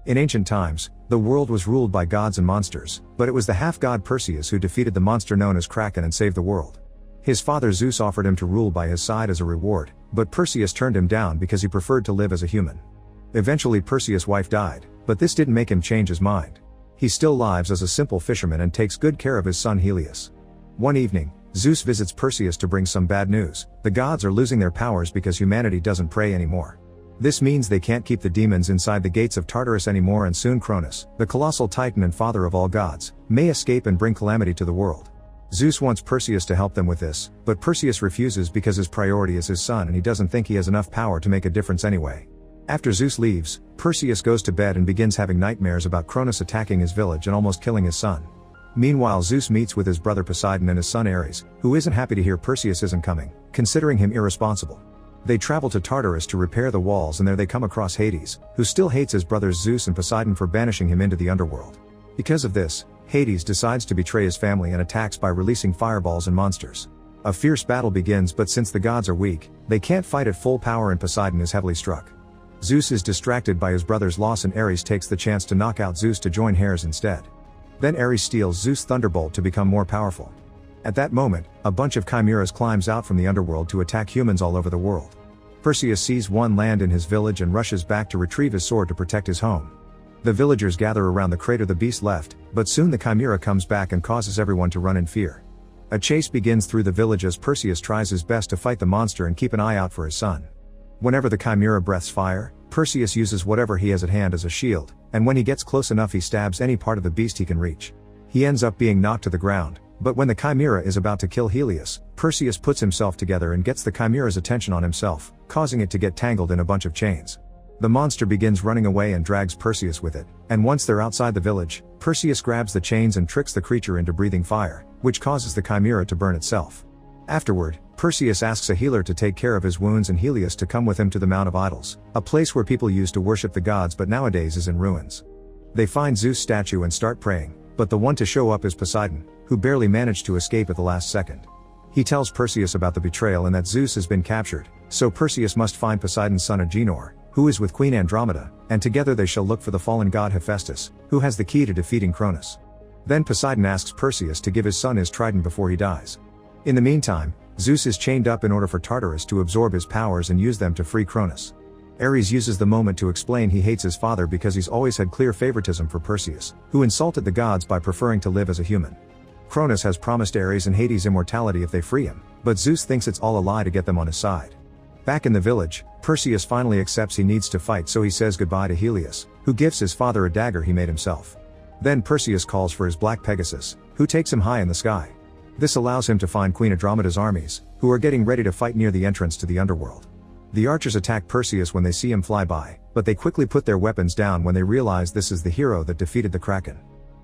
In ancient times, the world was ruled by gods and monsters, but it was the half-god Perseus who defeated the monster known as Kraken and saved the world. His father Zeus offered him to rule by his side as a reward, but Perseus turned him down because he preferred to live as a human. Eventually Perseus' wife died, but this didn't make him change his mind. He still lives as a simple fisherman and takes good care of his son Helios. One evening, Zeus visits Perseus to bring some bad news. The gods are losing their powers because humanity doesn't pray anymore. This means they can't keep the demons inside the gates of Tartarus anymore, and soon Cronus, the colossal titan and father of all gods, may escape and bring calamity to the world. Zeus wants Perseus to help them with this, but Perseus refuses because his priority is his son and he doesn't think he has enough power to make a difference anyway. After Zeus leaves, Perseus goes to bed and begins having nightmares about Cronus attacking his village and almost killing his son. Meanwhile, Zeus meets with his brother Poseidon and his son Ares, who isn't happy to hear Perseus isn't coming, considering him irresponsible. They travel to Tartarus to repair the walls, and there they come across Hades, who still hates his brothers Zeus and Poseidon for banishing him into the underworld. Because of this, Hades decides to betray his family and attacks by releasing fireballs and monsters. A fierce battle begins, but since the gods are weak, they can't fight at full power and Poseidon is heavily struck. Zeus is distracted by his brother's loss and Ares takes the chance to knock out Zeus to join Hades instead. Then Ares steals Zeus' thunderbolt to become more powerful. At that moment, a bunch of chimeras climbs out from the underworld to attack humans all over the world. Perseus sees one land in his village and rushes back to retrieve his sword to protect his home. The villagers gather around the crater the beast left, but soon the chimera comes back and causes everyone to run in fear. A chase begins through the village as Perseus tries his best to fight the monster and keep an eye out for his son. Whenever the chimera breathes fire, Perseus uses whatever he has at hand as a shield, and when he gets close enough he stabs any part of the beast he can reach. He ends up being knocked to the ground, but when the chimera is about to kill Helios, Perseus puts himself together and gets the chimera's attention on himself, causing it to get tangled in a bunch of chains. The monster begins running away and drags Perseus with it, and once they're outside the village, Perseus grabs the chains and tricks the creature into breathing fire, which causes the chimera to burn itself. Afterward, Perseus asks a healer to take care of his wounds and Helios to come with him to the Mount of Idols, a place where people used to worship the gods but nowadays is in ruins. They find Zeus' statue and start praying, but the one to show up is Poseidon, who barely managed to escape at the last second. He tells Perseus about the betrayal and that Zeus has been captured, so Perseus must find Poseidon's son Agenor, who is with Queen Andromeda, and together they shall look for the fallen god Hephaestus, who has the key to defeating Cronus. Then Poseidon asks Perseus to give his son his trident before he dies. In the meantime, Zeus is chained up in order for Tartarus to absorb his powers and use them to free Cronus. Ares uses the moment to explain he hates his father because he's always had clear favoritism for Perseus, who insulted the gods by preferring to live as a human. Cronus has promised Ares and Hades immortality if they free him, but Zeus thinks it's all a lie to get them on his side. Back in the village, Perseus finally accepts he needs to fight, so he says goodbye to Helios, who gives his father a dagger he made himself. Then Perseus calls for his black Pegasus, who takes him high in the sky. This allows him to find Queen Andromeda's armies, who are getting ready to fight near the entrance to the underworld. The archers attack Perseus when they see him fly by, but they quickly put their weapons down when they realize this is the hero that defeated the Kraken.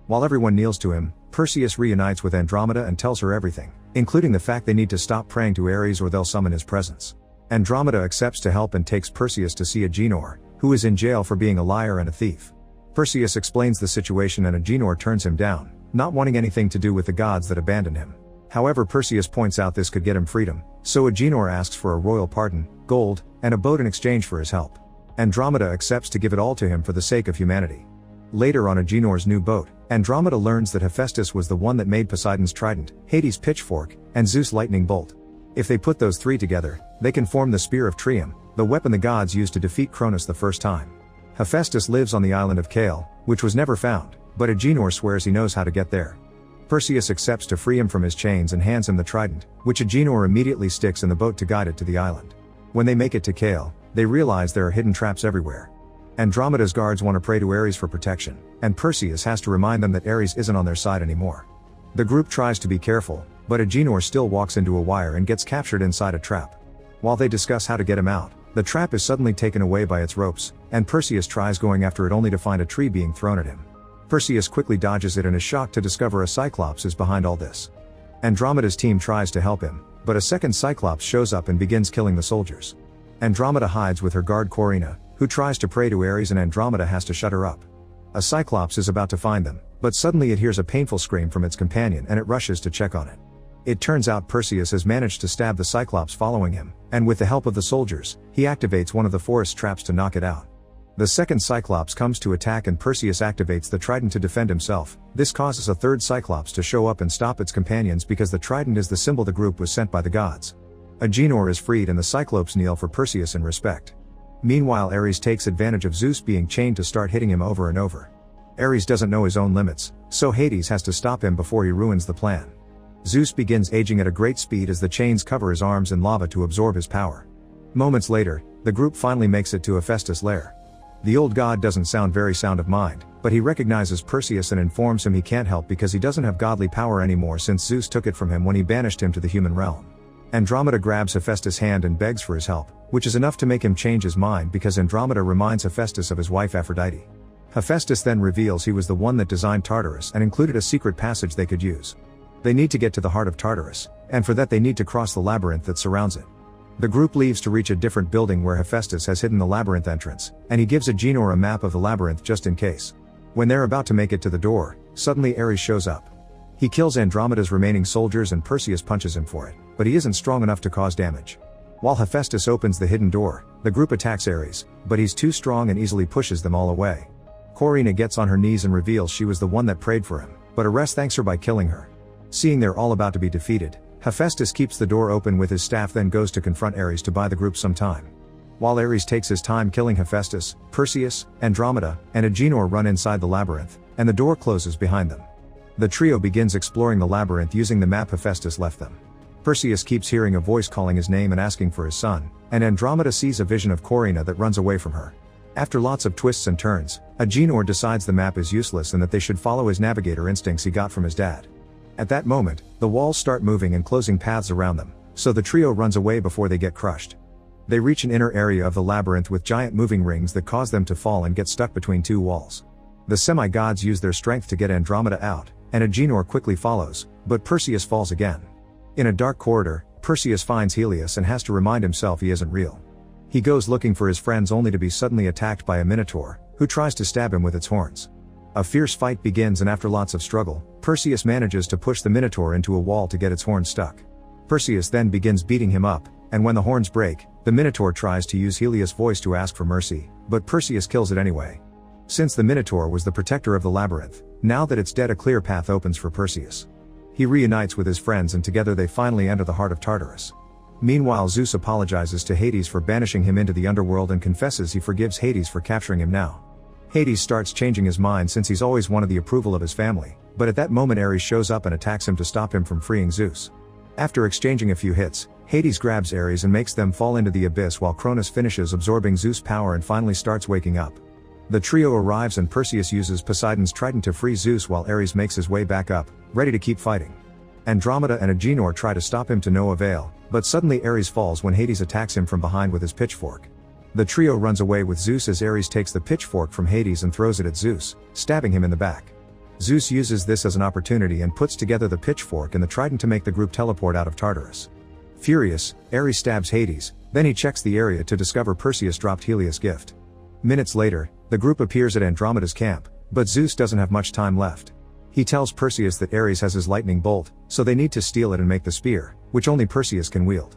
While everyone kneels to him, Perseus reunites with Andromeda and tells her everything, including the fact they need to stop praying to Ares or they'll summon his presence. Andromeda accepts to help and takes Perseus to see Agenor, who is in jail for being a liar and a thief. Perseus explains the situation and Agenor turns him down, not wanting anything to do with the gods that abandoned him. However, Perseus points out this could get him freedom, so Agenor asks for a royal pardon, gold, and a boat in exchange for his help. Andromeda accepts to give it all to him for the sake of humanity. Later on Agenor's new boat, Andromeda learns that Hephaestus was the one that made Poseidon's trident, Hades' pitchfork, and Zeus' lightning bolt. If they put those three together, they can form the Spear of Trium, the weapon the gods used to defeat Cronus the first time. Hephaestus lives on the island of Kale, which was never found, but Agenor swears he knows how to get there. Perseus accepts to free him from his chains and hands him the trident, which Agenor immediately sticks in the boat to guide it to the island. When they make it to Kale, they realize there are hidden traps everywhere. Andromeda's guards want to pray to Ares for protection, and Perseus has to remind them that Ares isn't on their side anymore. The group tries to be careful, but Agenor still walks into a wire and gets captured inside a trap. While they discuss how to get him out, the trap is suddenly taken away by its ropes, and Perseus tries going after it only to find a tree being thrown at him. Perseus quickly dodges it and is shocked to discover a Cyclops is behind all this. Andromeda's team tries to help him, but a second Cyclops shows up and begins killing the soldiers. Andromeda hides with her guard Corinna, who tries to pray to Ares and Andromeda has to shut her up. A Cyclops is about to find them, but suddenly it hears a painful scream from its companion and it rushes to check on it. It turns out Perseus has managed to stab the Cyclops following him, and with the help of the soldiers, he activates one of the forest traps to knock it out. The second Cyclops comes to attack and Perseus activates the trident to defend himself. This causes a third Cyclops to show up and stop its companions because the trident is the symbol the group was sent by the gods. Agenor is freed and the Cyclopes kneel for Perseus in respect. Meanwhile, Ares takes advantage of Zeus being chained to start hitting him over and over. Ares doesn't know his own limits, so Hades has to stop him before he ruins the plan. Zeus begins aging at a great speed as the chains cover his arms in lava to absorb his power. Moments later, the group finally makes it to Hephaestus' lair. The old god doesn't sound very sound of mind, but he recognizes Perseus and informs him he can't help because he doesn't have godly power anymore since Zeus took it from him when he banished him to the human realm. Andromeda grabs Hephaestus' hand and begs for his help, which is enough to make him change his mind because Andromeda reminds Hephaestus of his wife Aphrodite. Hephaestus then reveals he was the one that designed Tartarus and included a secret passage they could use. They need to get to the heart of Tartarus, and for that they need to cross the labyrinth that surrounds it. The group leaves to reach a different building where Hephaestus has hidden the labyrinth entrance, and he gives Agenor a map of the labyrinth just in case. When they're about to make it to the door, suddenly Ares shows up. He kills Andromeda's remaining soldiers and Perseus punches him for it, but he isn't strong enough to cause damage. While Hephaestus opens the hidden door, the group attacks Ares, but he's too strong and easily pushes them all away. Corinna gets on her knees and reveals she was the one that prayed for him, but Ares thanks her by killing her. Seeing they're all about to be defeated, Hephaestus keeps the door open with his staff, then goes to confront Ares to buy the group some time. While Ares takes his time killing Hephaestus, Perseus, Andromeda, and Agenor run inside the labyrinth, and the door closes behind them. The trio begins exploring the labyrinth using the map Hephaestus left them. Perseus keeps hearing a voice calling his name and asking for his son, and Andromeda sees a vision of Corinna that runs away from her. After lots of twists and turns, Agenor decides the map is useless and that they should follow his navigator instincts he got from his dad. At that moment, the walls start moving and closing paths around them, so the trio runs away before they get crushed. They reach an inner area of the labyrinth with giant moving rings that cause them to fall and get stuck between two walls. The semi-gods use their strength to get Andromeda out, and Agenor quickly follows, but Perseus falls again. In a dark corridor, Perseus finds Helios and has to remind himself he isn't real. He goes looking for his friends only to be suddenly attacked by a minotaur, who tries to stab him with its horns. A fierce fight begins and after lots of struggle, Perseus manages to push the minotaur into a wall to get its horns stuck. Perseus then begins beating him up, and when the horns break, the minotaur tries to use Helios' voice to ask for mercy, but Perseus kills it anyway. Since the minotaur was the protector of the labyrinth, now that it's dead a clear path opens for Perseus. He reunites with his friends and together they finally enter the heart of Tartarus. Meanwhile, Zeus apologizes to Hades for banishing him into the underworld and confesses he forgives Hades for capturing him now. Hades starts changing his mind since he's always wanted the approval of his family, but at that moment Ares shows up and attacks him to stop him from freeing Zeus. After exchanging a few hits, Hades grabs Ares and makes them fall into the abyss while Cronus finishes absorbing Zeus' power and finally starts waking up. The trio arrives and Perseus uses Poseidon's trident to free Zeus while Ares makes his way back up, ready to keep fighting. Andromeda and Agenor try to stop him to no avail, but suddenly Ares falls when Hades attacks him from behind with his pitchfork. The trio runs away with Zeus as Ares takes the pitchfork from Hades and throws it at Zeus, stabbing him in the back. Zeus uses this as an opportunity and puts together the pitchfork and the trident to make the group teleport out of Tartarus. Furious, Ares stabs Hades, then he checks the area to discover Perseus dropped Helios' gift. Minutes later, the group appears at Andromeda's camp, but Zeus doesn't have much time left. He tells Perseus that Ares has his lightning bolt, so they need to steal it and make the spear, which only Perseus can wield.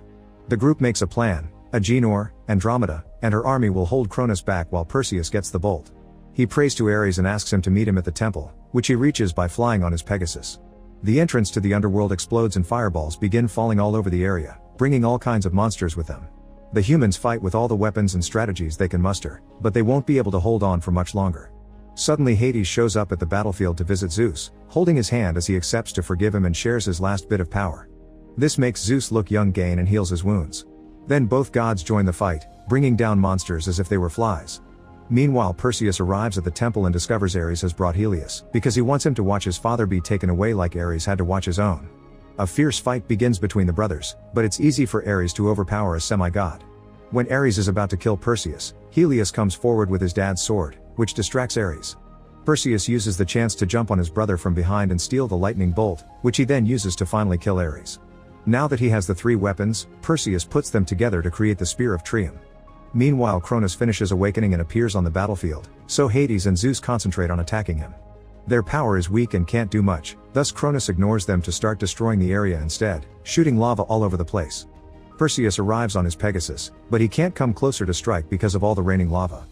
The group makes a plan. Agenor, Andromeda, and her army will hold Cronus back while Perseus gets the bolt. He prays to Ares and asks him to meet him at the temple, which he reaches by flying on his Pegasus. The entrance to the underworld explodes and fireballs begin falling all over the area, bringing all kinds of monsters with them. The humans fight with all the weapons and strategies they can muster, but they won't be able to hold on for much longer. Suddenly Hades shows up at the battlefield to visit Zeus, holding his hand as he accepts to forgive him and shares his last bit of power. This makes Zeus look young again and heals his wounds. Then both gods join the fight, bringing down monsters as if they were flies. Meanwhile, Perseus arrives at the temple and discovers Ares has brought Helios, because he wants him to watch his father be taken away like Ares had to watch his own. A fierce fight begins between the brothers, but it's easy for Ares to overpower a semi-god. When Ares is about to kill Perseus, Helios comes forward with his dad's sword, which distracts Ares. Perseus uses the chance to jump on his brother from behind and steal the lightning bolt, which he then uses to finally kill Ares. Now that he has the three weapons, Perseus puts them together to create the Spear of Trium. Meanwhile, Cronus finishes awakening and appears on the battlefield, so Hades and Zeus concentrate on attacking him. Their power is weak and can't do much, thus Cronus ignores them to start destroying the area instead, shooting lava all over the place. Perseus arrives on his Pegasus, but he can't come closer to strike because of all the raining lava.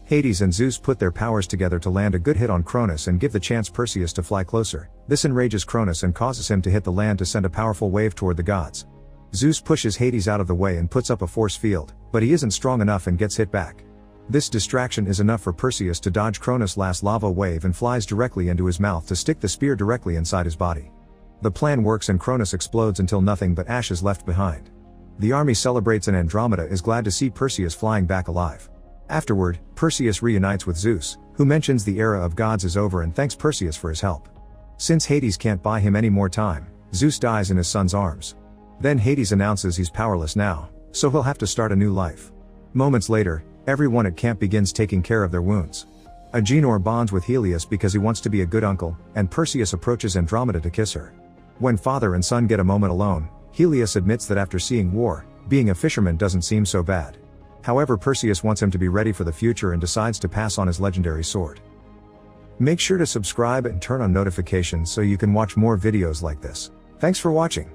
Hades and Zeus put their powers together to land a good hit on Cronus and give the chance Perseus to fly closer. This enrages Cronus and causes him to hit the land to send a powerful wave toward the gods. Zeus pushes Hades out of the way and puts up a force field, but he isn't strong enough and gets hit back. This distraction is enough for Perseus to dodge Cronus' last lava wave and flies directly into his mouth to stick the spear directly inside his body. The plan works and Cronus explodes until nothing but ash is left behind. The army celebrates and Andromeda is glad to see Perseus flying back alive. Afterward, Perseus reunites with Zeus, who mentions the era of gods is over and thanks Perseus for his help. Since Hades can't buy him any more time, Zeus dies in his son's arms. Then Hades announces he's powerless now, so he'll have to start a new life. Moments later, everyone at camp begins taking care of their wounds. Agenor bonds with Helios because he wants to be a good uncle, and Perseus approaches Andromeda to kiss her. When father and son get a moment alone, Helios admits that after seeing war, being a fisherman doesn't seem so bad. However, Perseus wants him to be ready for the future and decides to pass on his legendary sword. Make sure to subscribe and turn on notifications so you can watch more videos like this. Thanks for watching.